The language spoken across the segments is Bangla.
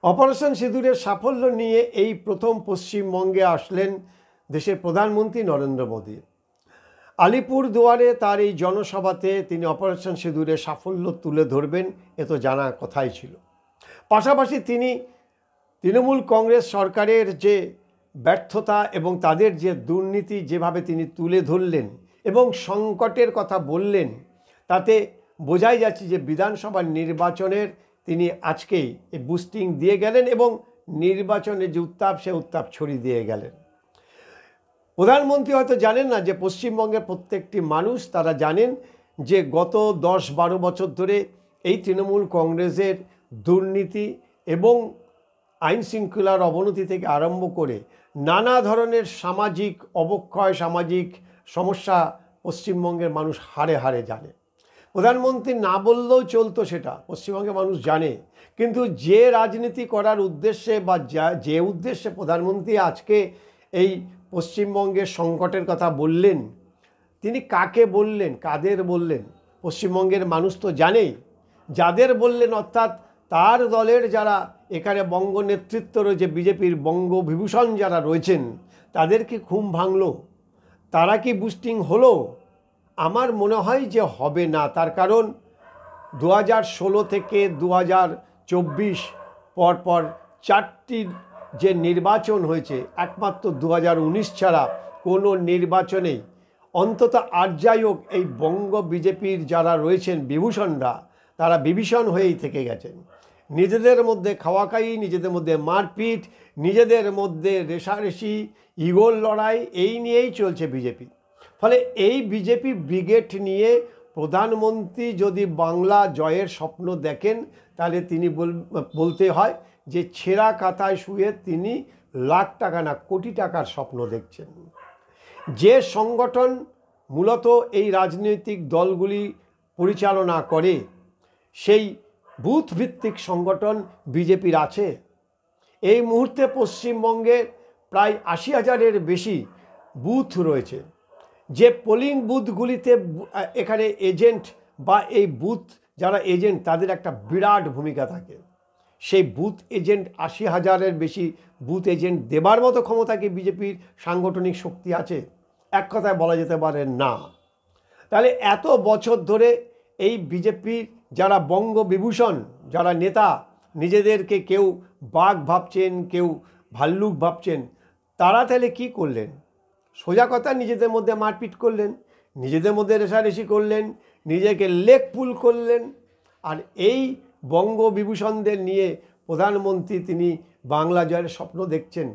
অপারেশন সিঁদুরের সাফল্য নিয়ে এই প্রথম পশ্চিমবঙ্গে আসলেন দেশের প্রধানমন্ত্রী নরেন্দ্র মোদী। আলিপুরদুয়ারে তার এই জনসভাতে তিনি অপারেশন সিঁদুরের সাফল্য তুলে ধরবেন এ তো জানা কথাই ছিল। পাশাপাশি তিনি তৃণমূল কংগ্রেস সরকারের যে ব্যর্থতা এবং তাদের যে দুর্নীতি যেভাবে তিনি তুলে ধরলেন এবং সংকটের কথা বললেন, তাতে বোঝাই যাচ্ছে যে বিধানসভা নির্বাচনের তিনি আজকেই এই বুস্টিং দিয়ে গেলেন এবং নির্বাচনের যে উত্তাপ সে উত্তাপ ছড়িয়ে দিয়ে গেলেন। প্রধানমন্ত্রী হয়তো জানেন না যে পশ্চিমবঙ্গের প্রত্যেকটি মানুষ তারা জানেন যে গত 10-12 বছর ধরে এই তৃণমূল কংগ্রেসের দুর্নীতি এবং আইন শৃঙ্খলার অবনতি থেকে আরম্ভ করে নানা ধরনের সামাজিক অবক্ষয়, সামাজিক সমস্যা পশ্চিমবঙ্গের মানুষ হাড়ে হাড়ে জানে। প্রধানমন্ত্রী না বললেও চলতো, সেটা পশ্চিমবঙ্গের মানুষ জানে। কিন্তু যে রাজনীতি করার উদ্দেশ্যে বা যে উদ্দেশ্যে প্রধানমন্ত্রী আজকে এই পশ্চিমবঙ্গের সংকটের কথা বললেন, তিনি কাকে বললেন, কাদের বললেন, পশ্চিমবঙ্গের মানুষ তো জানেই। যাদের বললেন অর্থাৎ তার দলের যারা এখানে বঙ্গ নেতৃত্ব রয়েছে, বিজেপির বঙ্গবিভূষণ যারা রয়েছেন, তাদের কি ঘুম ভাঙলো? তারা কি বুস্টিং হলো? আমার মনে হয় যে হবে না। তার কারণ 2016 থেকে 2024 পরপর 4টি যে নির্বাচন হয়েছে, একমাত্র 2019 ছাড়া কোনো নির্বাচনেই অন্তত আর যাই হোক এই বঙ্গ বিজেপির যারা রয়েছেন বিভূষণরা, তারা বিভীষণ হয়েই থেকে গেছেন। নিজেদের মধ্যে খাওয়াখাই, নিজেদের মধ্যে মারপিট, নিজেদের মধ্যে রেষারেষি, ইগোর লড়াই, এই নিয়েই চলছে বিজেপি। ফলে এই বিজেপি ব্রিগেড নিয়ে প্রধানমন্ত্রী যদি বাংলা জয়ের স্বপ্ন দেখেন, তাহলে তিনি বলতে হয় যে ছেঁড়া কাঁথায় শুয়ে তিনি লাখ টাকা না কোটি টাকার স্বপ্ন দেখছেন। যে সংগঠন মূলত এই রাজনৈতিক দলগুলি পরিচালনা করে, সেই বুথ ভিত্তিক সংগঠন বিজেপির আছে। এই মুহূর্তে পশ্চিমবঙ্গে প্রায় 80,000-এর বেশি বুথ রয়েছে। যে পোলিং বুথগুলিতে এখানে এজেন্ট বা এই বুথ যারা এজেন্ট, তাদের একটা বিরাট ভূমিকা থাকে। সেই বুথ এজেন্ট 80,000-এর বেশি বুথ এজেন্ট দেবার মতো ক্ষমতা কি বিজেপির সাংগঠনিক শক্তি আছে? এক কথায় বলা যেতে পারে না। তাহলে এত বছর ধরে এই বিজেপির যারা বঙ্গবিভূষণ, যারা নেতা, নিজেদেরকে কেউ বাঘ ভাবছেন, কেউ ভাল্লুক ভাবছেন, তারা তাহলে কী করলেন? সোজা কথা, নিজেদের মধ্যে মারপিট করলেন, নিজেদের মধ্যে রেষারেষি করলেন, নিজেকে লেগ পুল করলেন। আর এই বঙ্গবিভূষণদের নিয়ে প্রধানমন্ত্রী তিনি বাংলা জয়ের স্বপ্ন দেখছেন।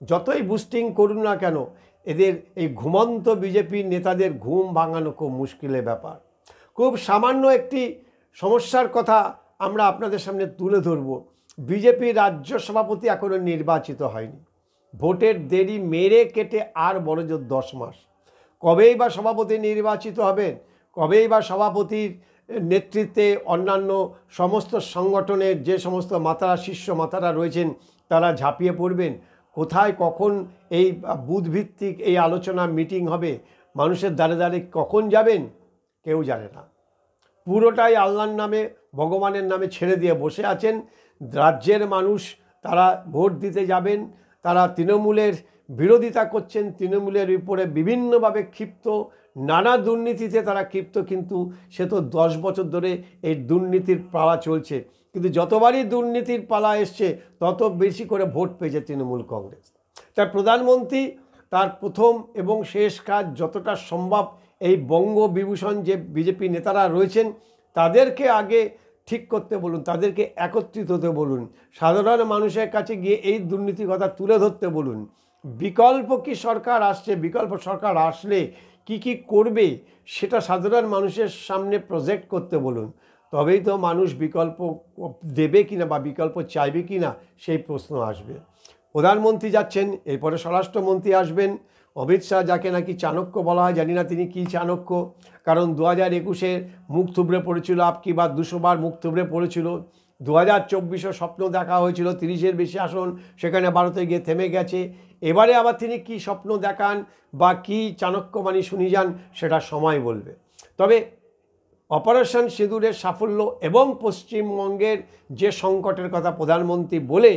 যতই বুস্টিং করুন না কেন, এদের এই ঘুমন্ত বিজেপির নেতাদের ঘুম ভাঙানো খুব মুশকিলের ব্যাপার। খুব সামান্য একটি সমস্যার কথা আমরা আপনাদের সামনে তুলে ধরব। বিজেপির রাজ্য সভাপতি এখনও নির্বাচিত হয়নি। ভোটের দেরি মেরে কেটে আর বড়জোর 10 মাস। কবেই বা সভাপতি নির্বাচিত হবেন? কবেই বা সভাপতির নেতৃত্বে অন্যান্য সমস্ত সংগঠনের যে সমস্ত মাথারা, শীর্ষ মাথারা রয়েছেন, তারা ঝাঁপিয়ে পড়বেন? কোথায় কখন এই বুথভিত্তিক এই আলোচনা মিটিং হবে? মানুষের দ্বারে দ্বারে কখন যাবেন? কেউ জানে না। পুরোটাই আল্লাহর নামে, ভগবানের নামে ছেড়ে দিয়ে বসে আছেন। রাজ্যের মানুষ তারা ভোট দিতে যাবেন, তারা তৃণমূলের বিরোধিতা করছেন, তৃণমূলের উপরে বিভিন্নভাবে ক্ষিপ্ত, নানা দুর্নীতিতে তারা ক্ষিপ্ত। কিন্তু সে তো 10 বছর ধরে এই দুর্নীতির পালা চলছে। কিন্তু যতবারই দুর্নীতির পালা এসছে, তত বেশি করে ভোট পেয়েছে তৃণমূল কংগ্রেস। তার প্রধানমন্ত্রী তার প্রথম এবং শেষ কাজ যতটা সম্ভব এই বঙ্গবিভূষণ যে বিজেপি নেতারা রয়েছেন, তাদেরকে আগে ঠিক করতে বলুন, তাদেরকে একত্রিত হতে বলুন, সাধারণ মানুষের কাছে গিয়ে এই দুর্নীতির কথা তুলে ধরতে বলুন। বিকল্প কি সরকার আসছে, বিকল্প সরকার আসলে কি কি করবে, সেটা সাধারণ মানুষের সামনে প্রজেক্ট করতে বলুন। তবেই তো মানুষ বিকল্প দেবে কিনা বা বিকল্প চাইবে কিনা সেই প্রশ্ন আসবে। প্রধানমন্ত্রী যাচ্ছেন, এরপরে স্বরাষ্ট্রমন্ত্রী আসবেন। অমিত শাহ, যাকে নাকি চাণক্য বলা হয়, জানি না তিনি কী চাণক্য, কারণ 2021-এ মুখ থুবড়ে পড়েছিল, আপকি বার 200 বার মুখ থুবড়ে পড়েছিল। 2024-এ স্বপ্ন দেখা হয়েছিল 30-এর বেশি আসন, সেখানে ভারতে গিয়ে থেমে গেছে। এবারে আবার তিনি কি স্বপ্ন দেখান বা কি চাণক্যবাণী শুনি যান, সেটা সময় বলবে। তবে অপারেশন সিঁদুরের সাফল্য এবং পশ্চিমবঙ্গের যে সংকটের কথা প্রধানমন্ত্রী বলে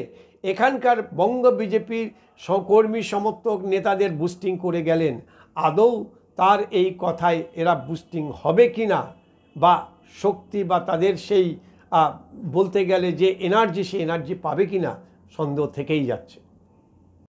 এখানকার বঙ্গ বিজেপির সহকর্মী সমর্থক নেতাদের বুস্টিং করে গেলেন, আদৌ তার এই কথায় এরা বুস্টিং হবে কি না, বা শক্তি বা তাদের সেই বলতে গেলে যে এনার্জি, সেই এনার্জি পাবে কি না, সন্দেহ থেকেই যাচ্ছে।